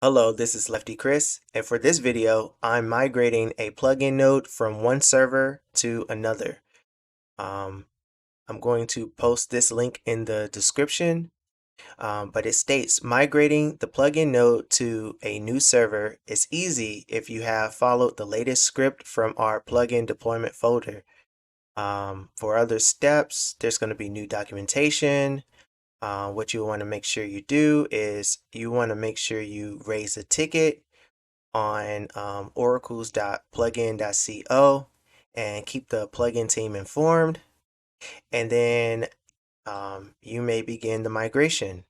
Hello, this is LeftyChris, and for this video, I'm migrating a plugin node from one server to another. I'm going to post this link in the description, but it states migrating the plugin node to a new server is easy if you have followed the latest script from our plugin deployment folder. For other steps, there's going to be new documentation. What you want to make sure you do is you want to make sure you raise a ticket on oracles.plugin.co and keep the plugin team informed. And then you may begin the migration.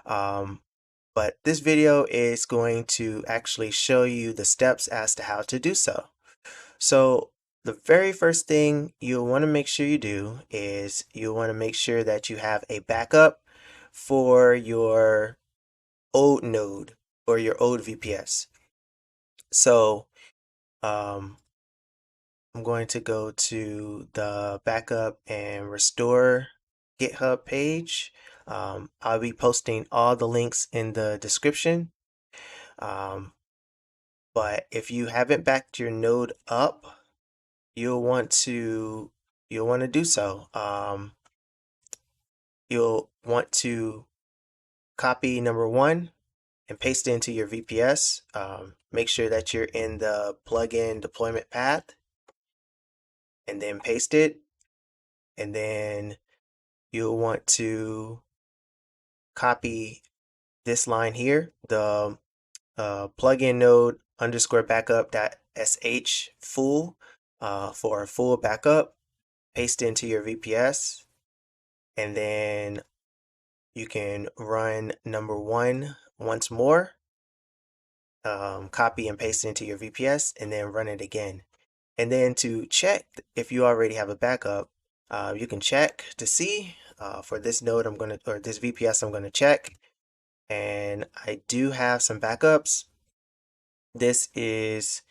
But this video is going to actually show you the steps as to how to do so. So the very first thing you'll want to make sure you do is you'll want to make sure that you have a backup for your old node or your old VPS. So I'm going to go to the backup and restore GitHub page. I'll be posting all the links in the description. But if you haven't backed your node up, you'll want to do so. You'll want to copy number one and paste it into your VPS. Make sure that you're in the plugin deployment path and then paste it. And then you'll want to copy this line here, the plugin node underscore backup.sh full for a full backup. Paste into your VPS, and then you can run number one once more. Copy and paste it into your VPS, and then run it again. And then to check if you already have a backup, you can check to see. For this node, this VPS, I'm gonna check, and I do have some backups. This is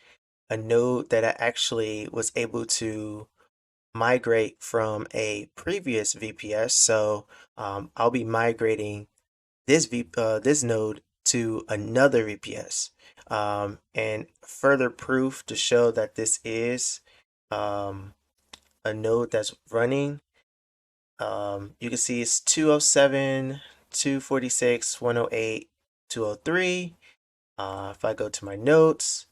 a node that I actually was able to migrate from a previous VPS, so I'll be migrating this node to another VPS. And further proof to show that this is a node that's running. You can see it's 207, 246, 108, 203. If I go to my notes,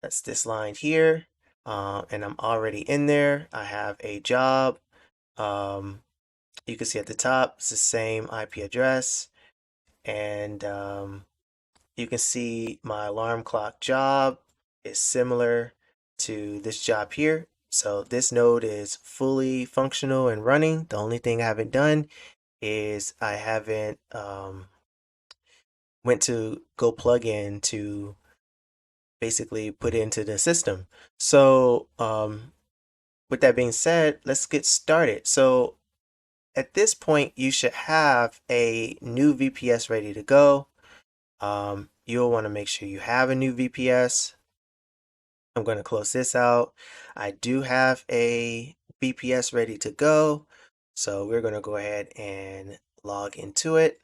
that's this line here, and I'm already in there. I have a job. You can see at the top, it's the same IP address, and you can see my alarm clock job is similar to this job here. So this node is fully functional and running. The only thing I haven't done is I haven't went to GoPlugin to basically put it into the system. So with that being said, let's get started. So at this point, you should have a new VPS ready to go. You'll want to make sure you have a new VPS. I'm going to close this out. I do have a VPS ready to go. So we're going to go ahead and log into it.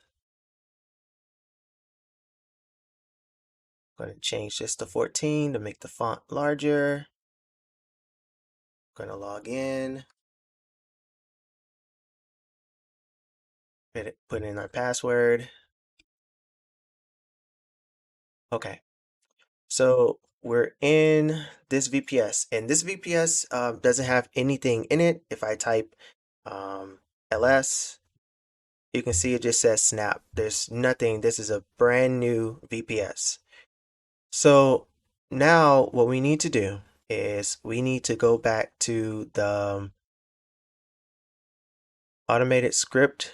I'm going to change this to 14 to make the font larger. I'm going to log in. Put in our password. Okay. So we're in this VPS, and this VPS doesn't have anything in it. If I type ls, you can see it just says snap. There's nothing. This is a brand new VPS. So now what we need to do is we need to go back to the automated script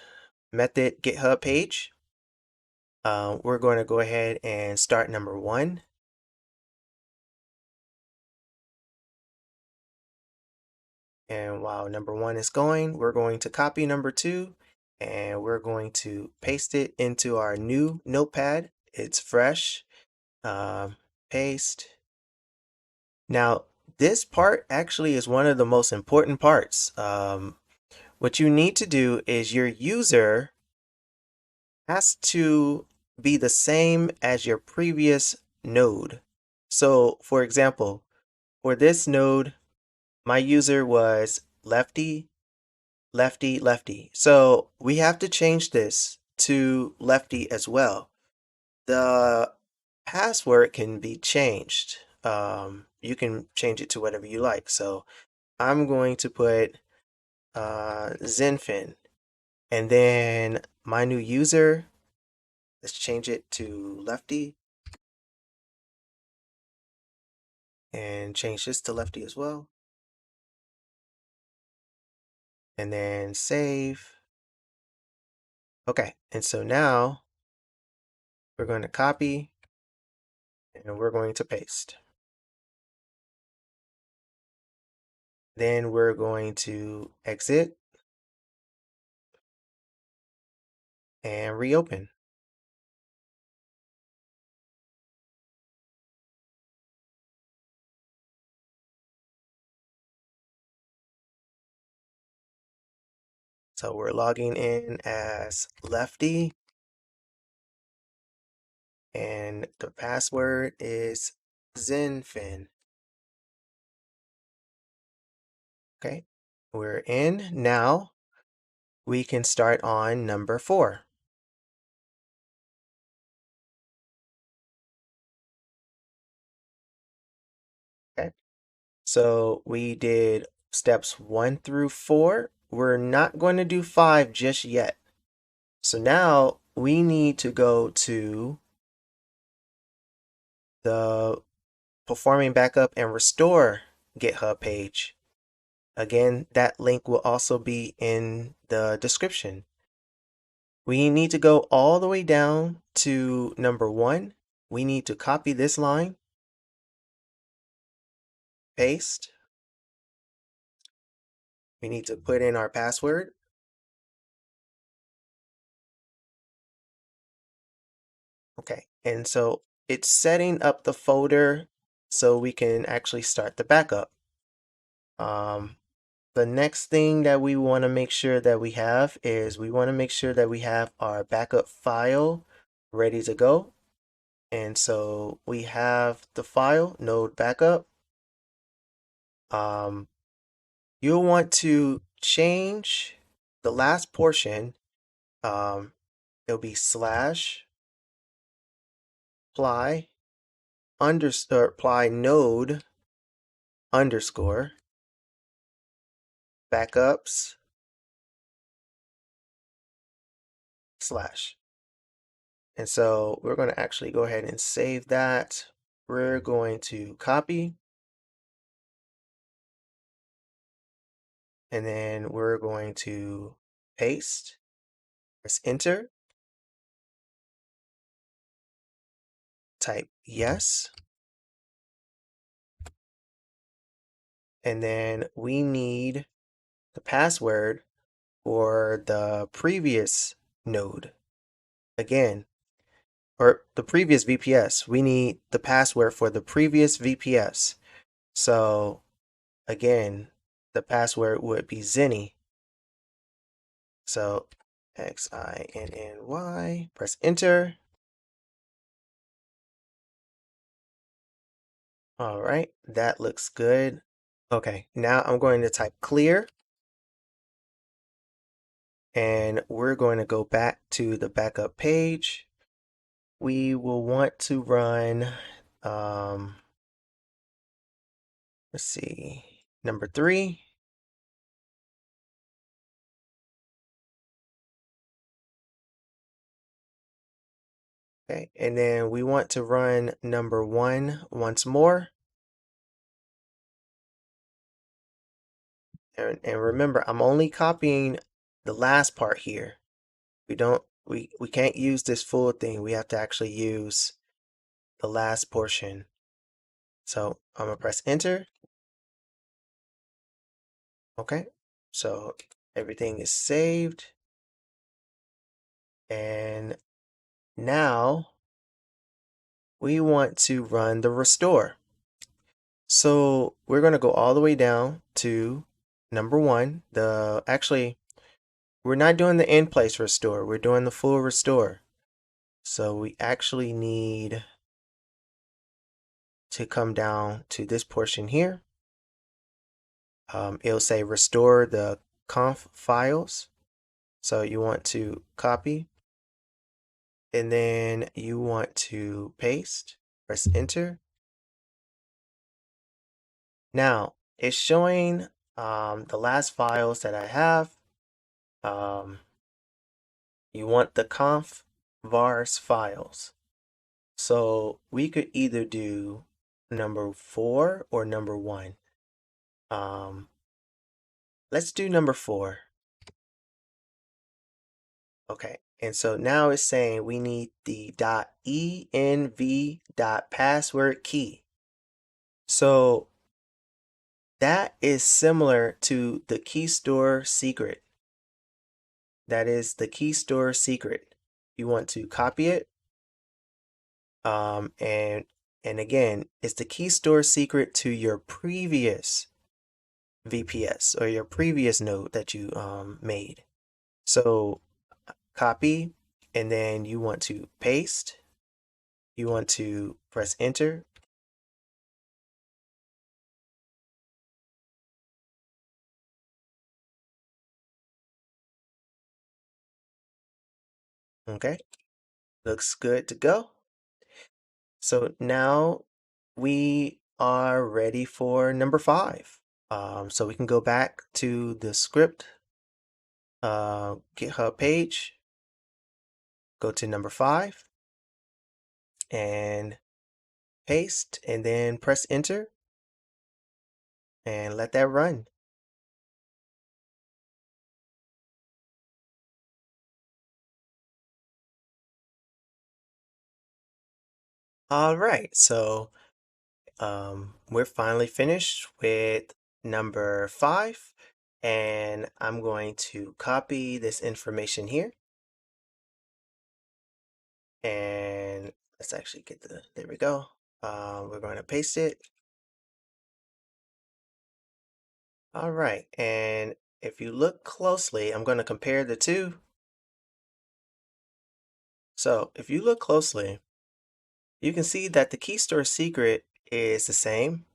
method GitHub page. We're going to go ahead and start number one. And while number one is going, we're going to copy number two and we're going to paste it into our new notepad. It's fresh. Paste. Now, this part actually is one of the most important parts. What you need to do is your user has to be the same as your previous node. So for example, for this node, my user was lefty, lefty, lefty. So we have to change this to lefty as well. The password can be changed. You can change it to whatever you like. So I'm going to put Zenfin, and then my new user, let's change it to lefty and change this to lefty as well. And then save. Okay, and so now we're going to copy and we're going to paste. Then we're going to exit and reopen. So we're logging in as lefty, and the password is Zenfin. Okay, we're in. Now we can start on number 4. Okay, so we did steps 1 through 4. We're not going to do 5 just yet. So now we need to go to the performing backup and restore GitHub page. Again, that link will also be in the description. We need to go all the way down to number 1. We need to copy this line, paste. We need to put in our password. Okay, and so it's setting up the folder so we can actually start the backup. The next thing that we want to make sure that we have is we want to make sure that we have our backup file ready to go. And so we have the file node backup. You'll want to change the last portion. It'll be slash apply apply node underscore backups slash. And so we're going to actually go ahead and save that. We're going to copy, and then we're going to paste, press enter, type yes, and then we need the password for the previous node. Again, or the previous VPS. We need the password for the previous VPS. So again, the password would be Zinny. So XINNY, press enter. All right, that looks good. Okay, now I'm going to type clear, and we're going to go back to the backup page. We will want to run, let's see, number 3. Okay, and then we want to run number 1 once more. And remember, I'm only copying the last part here. We can't use this full thing. We have to actually use the last portion. So I'm gonna press enter. Okay, so everything is saved. And now we want to run the restore. So we're gonna go all the way down to number 1. Actually, we're not doing the in place restore, we're doing the full restore. So we actually need to come down to this portion here. It'll say restore the conf files. So you want to copy, and then you want to paste, press enter. Now it's showing the last files that I have. You want the conf vars files. So we could either do number 4 or number 1. Let's do number 4. Okay, and so now it's saying we need the .env.password key. So that is similar to the key store secret. That is the key store secret. You want to copy it. And again, it's the key store secret to your previous VPS or your previous node that you made. So copy, and then you want to paste. You want to press enter. Okay, looks good to go. So now we are ready for number 5. So we can go back to the script GitHub page, go to number 5 and paste, and then press enter and let that run. All right, so we're finally finished with number 5, and I'm going to copy this information here, and let's actually get there we go. We're going to paste it. All right, and if you look closely, I'm going to compare the two. So if you look closely, you can see that the key store secret is the same.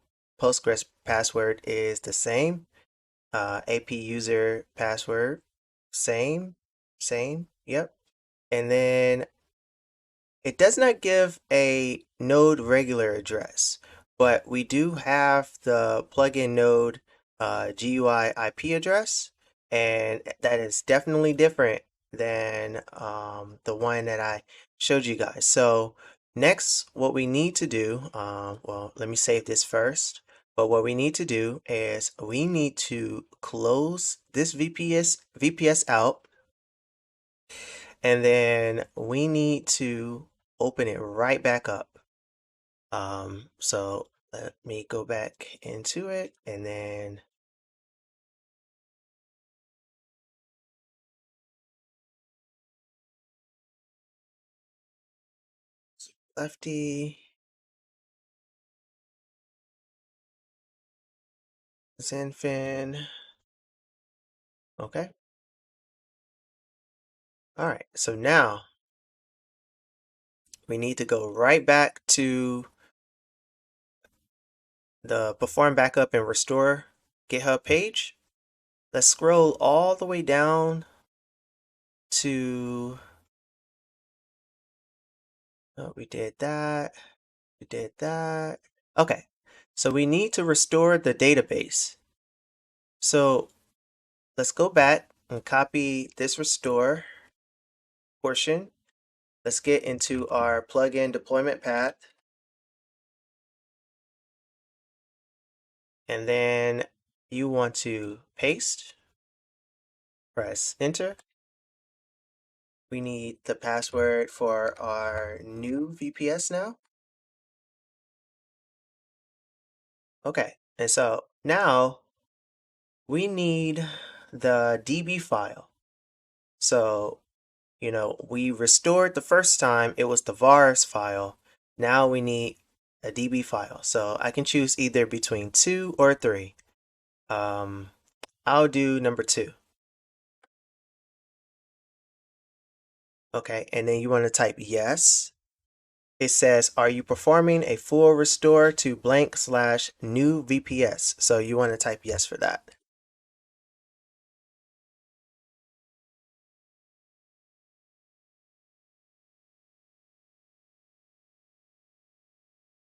Postgres password is the same. AP user password, same, yep. And then it does not give a node regular address, but we do have the plugin node GUI IP address, and that is definitely different than the one that I showed you guys. So next, what we need to do, well, let me save this first. But what we need to do is we need to close this VPS out, and then we need to open it right back up. So let me go back into it, and then Lefty, Zenfin. Okay. All right. So now we need to go right back to the perform backup and restore GitHub page. Let's scroll all the way down to, oh, we did that. We did that. Okay. So we need to restore the database. So let's go back and copy this restore portion. Let's get into our plugin deployment path. And then you want to paste, press enter. We need the password for our new VPS now. Okay, and so now we need the DB file. So, you know, we restored the first time, it was the vars file. Now we need a DB file. So I can choose either between 2 or 3. I'll do number 2. Okay, and then you want to type yes. It says, are you performing a full restore to blank / new VPS? So you want to type yes for that.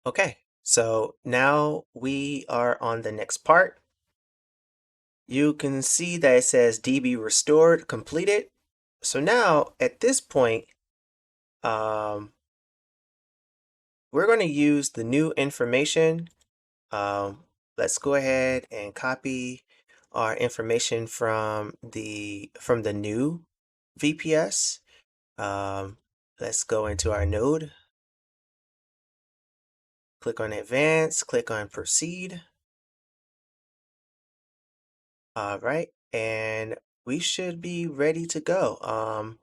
Okay, so now we are on the next part. You can see that it says DB restored completed. So now at this point, we're going to use the new information. Let's go ahead and copy our information from the new VPS. Let's go into our node, click on advanced, click on proceed. All right, and we should be ready to go.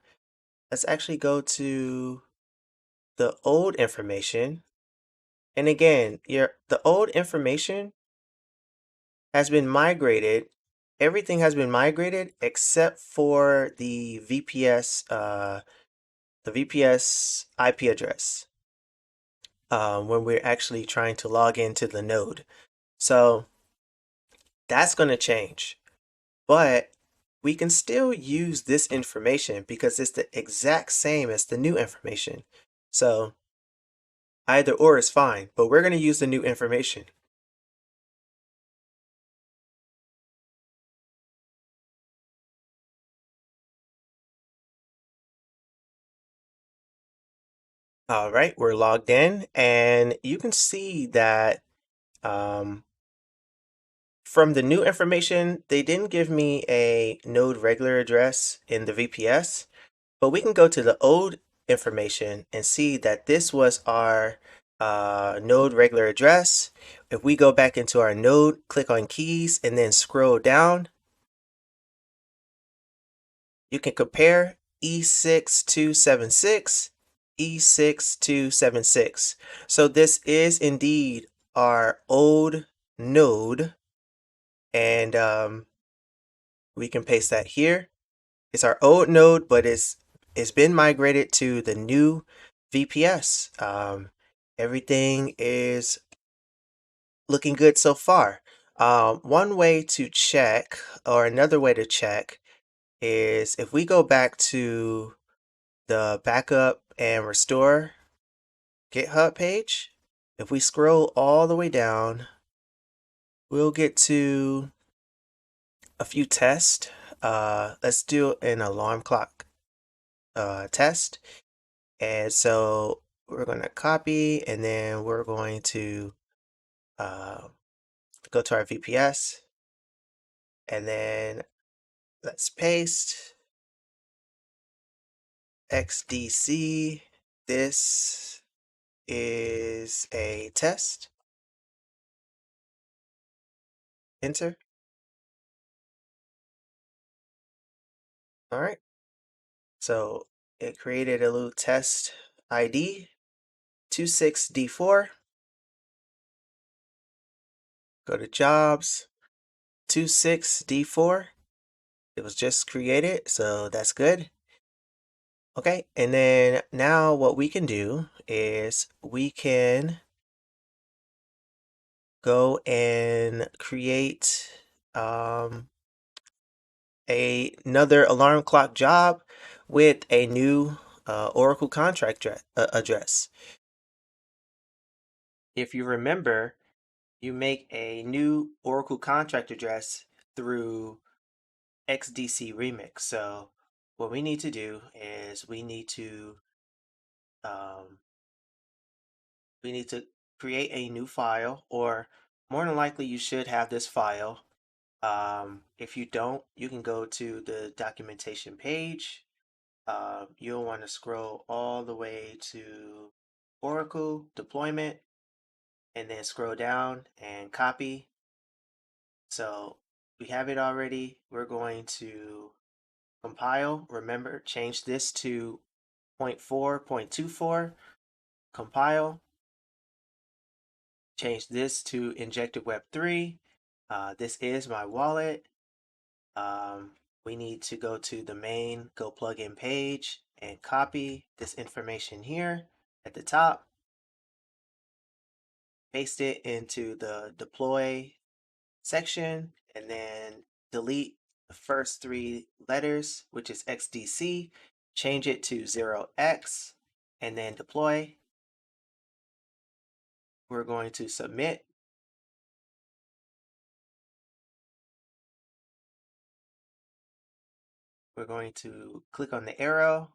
Let's actually go to the old information. And again, the old information has been migrated. Everything has been migrated except for the VPS IP address when we're actually trying to log into the node. So that's going to change, but we can still use this information because it's the exact same as the new information. So either or is fine, but we're going to use the new information. All right, we're logged in, and you can see that um, from the new information, they didn't give me a node regular address in the VPS, but we can go to the old information and see that this was our node regular address. If we go back into our node, click on keys, and then scroll down, you can compare E6276, E6276. So this is indeed our old node, and we can paste that here. It's our old node, but it's been migrated to the new VPS. Everything is looking good so far. One way to check, or another way to check, is if we go back to the backup and restore GitHub page. If we scroll all the way down, we'll get to a few tests. Let's do an alarm clock test. And so we're going to copy, and then we're going to uh, go to our VPS, and then let's paste XDC. This is a test. Enter. All right. So it created a little test ID 26D4. Go to jobs 26D4. It was just created, so that's good. Okay, and then now what we can do is we can go and create another alarm clock job with a new Oracle contract address. If you remember, you make a new Oracle contract address through XDC Remix. So what we need to do is um, we need to create a new file, or more than likely you should have this file. If you don't, you can go to the documentation page. You'll want to scroll all the way to Oracle deployment, and then scroll down and copy. So we have it already. We're going to compile. Remember, change this to 0.4.24. Compile. Change this to injected web 3. This is my wallet. We need to go to the main GoPlugin page. and copy this information here at the top, paste it into the deploy section, and then delete the first three letters, which is XDC, change it to 0x, and then deploy. We're going to submit. We're going to click on the arrow,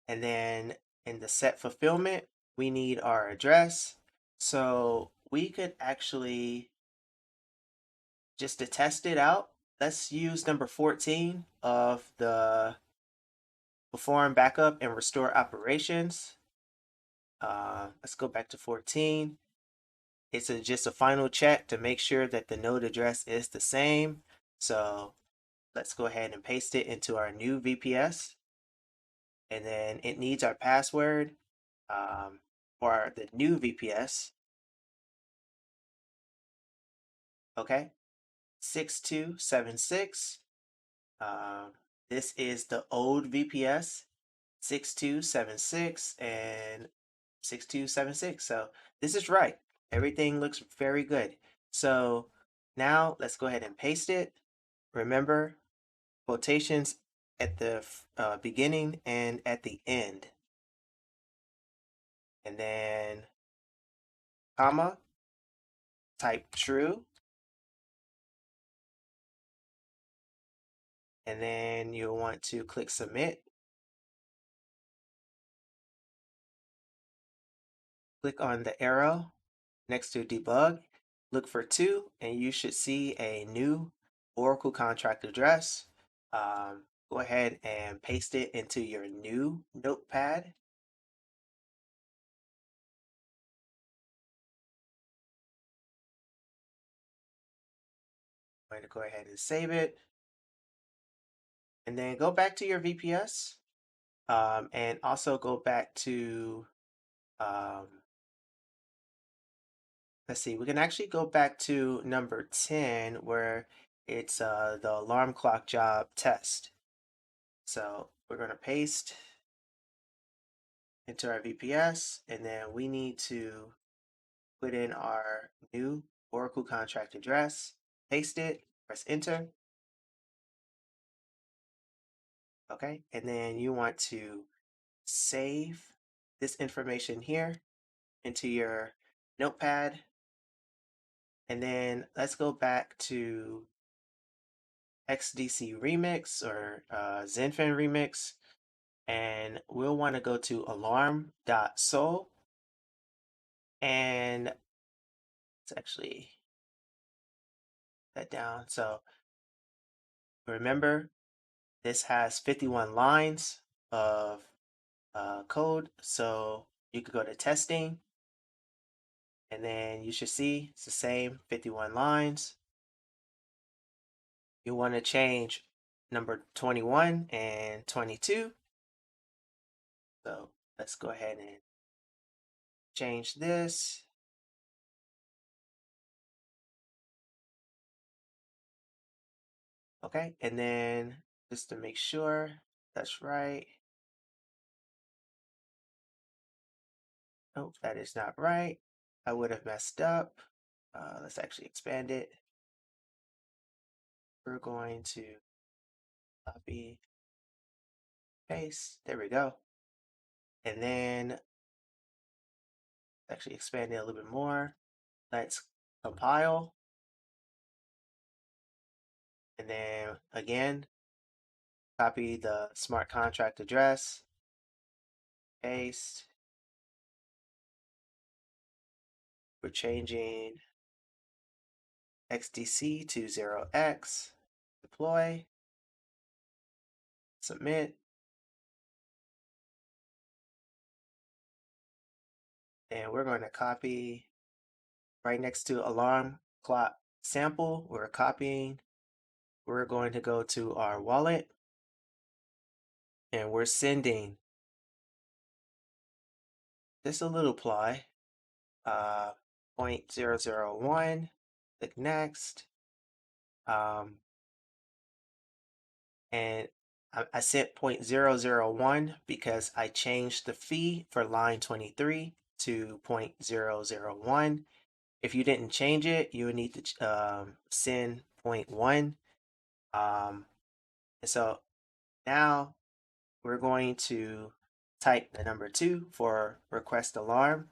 and then in the set fulfillment, we need our address. So we could actually, just to test it out, let's use number 14 of the perform backup and restore operations. Let's go back to 14. It's just a final check to make sure that the node address is the same. So let's go ahead and paste it into our new VPS. And then it needs our password for the new VPS. Okay, 6276. This is the old VPS, 6276 and 6276. So this is right. Everything looks very good. So now let's go ahead and paste it. Remember, quotations at the beginning and at the end. And then comma, type true. And then you'll want to click submit. Click on the arrow next to debug. Look for 2, and you should see a new Oracle contract address. Go ahead and paste it into your new notepad. I'm going to go ahead and save it. And then go back to your VPS. And also go back to, let's see, we can actually go back to number 10 where it's the alarm clock job test. So we're going to paste into our VPS, and then we need to put in our new Oracle contract address, paste it, press enter. Okay, and then you want to save this information here into your notepad. And then let's go back to XDC Remix or Zenfin Remix, and we'll want to go to alarm.sol, and let's actually that down. So remember, this has 51 lines of code, so you could go to testing, and then you should see it's the same 51 lines. You want to change number 21 and 22. So let's go ahead and change this. Okay, and then just to make sure that's right. Nope, that is not right. I would have messed up. Let's actually expand it. We're going to copy, paste. There we go. And then actually expand it a little bit more. Let's compile. And then again, copy the smart contract address, paste. We're changing XDC to 0x, deploy, submit. And we're going to copy right next to alarm clock sample. We're copying. We're going to go to our wallet, and we're sending just a little ply, 0.001, click next. And I set 0.001 because I changed the fee for line 23 to 0.001. If you didn't change it, you would need to send 0.1. And so now we're going to type the number 2 for request alarm,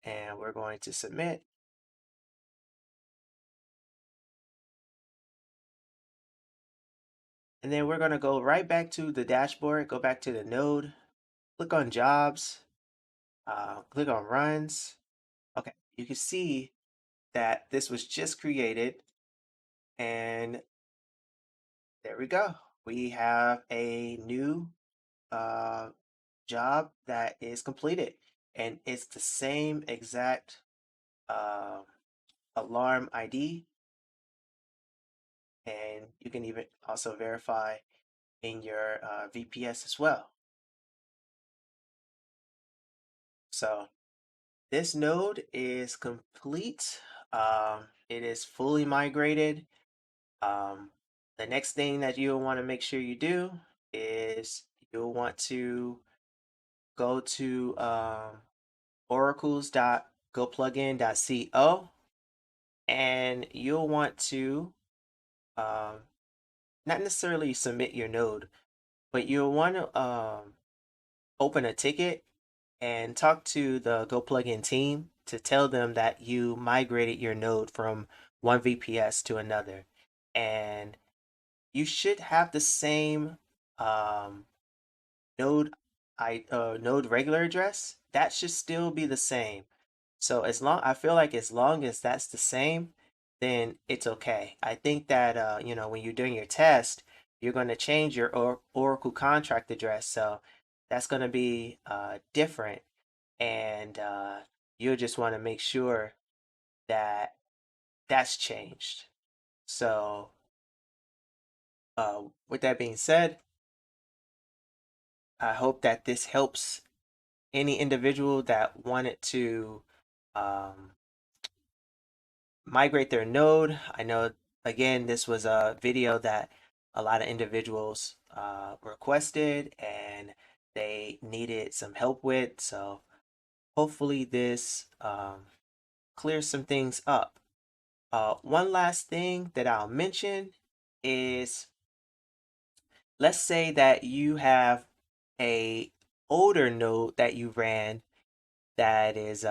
and we're going to submit. And then we're going to go right back to the dashboard, go back to the node, click on jobs, click on runs. Okay, you can see that this was just created, and there we go. We have a new job that is completed, and it's the same exact uh, alarm ID, and you can even also verify in your VPS as well. So this node is complete. It is fully migrated. The next thing that you'll want to make sure you do is you'll want to go to oracles.goplugin.co, and you'll want to not necessarily submit your node, but you'll want to open a ticket and talk to the GoPlugin team to tell them that you migrated your node from one VPS to another. And you should have the same node node regular address. That should still be the same. So I feel like as long as that's the same, then it's okay. I think that when you're doing your test, you're going to change your Oracle contract address, so that's going to be different, and you'll just want to make sure that that's changed. So with that being said, I hope that this helps any individual that wanted to um, migrate their node. I know, again, this was a video that a lot of individuals requested and they needed some help with. So hopefully this clears some things up. One last thing that I'll mention is, let's say that you have a older node that you ran that is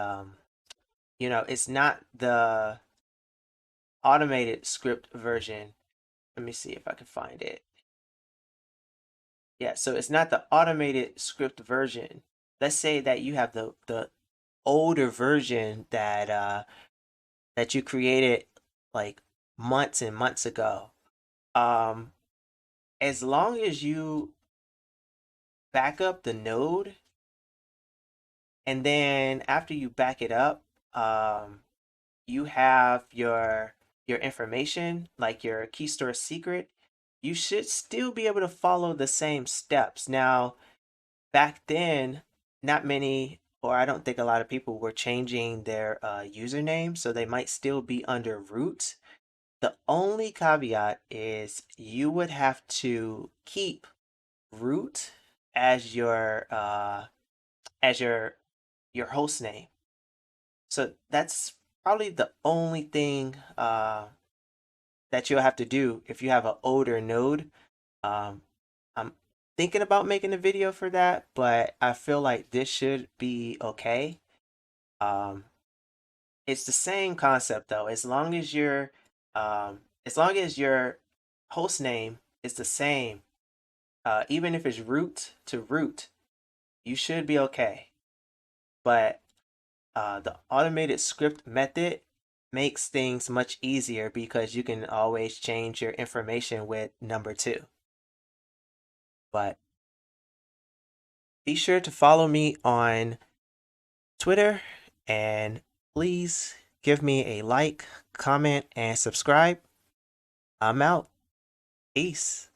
it's not the automated script version. Let me see if I can find it. Yeah, so it's not the automated script version. Let's say that you have the older version that you created like months and months ago. Um, as long as you back up the node, and then after you back it up, you have your information, like your key store secret, you should still be able to follow the same steps. Now, back then, not many, or I don't think a lot of people were changing their username, so they might still be under root. The only caveat is you would have to keep root as your host name. So that's probably the only thing that you'll have to do if you have an older node. Um, I'm thinking about making a video for that, but I feel like this should be okay. Um, it's the same concept though. As long as your host name is the same, even if it's root to root, you should be okay. But the automated script method makes things much easier because you can always change your information with number 2. But be sure to follow me on Twitter, and please give me a like, comment, and subscribe. I'm out. Peace.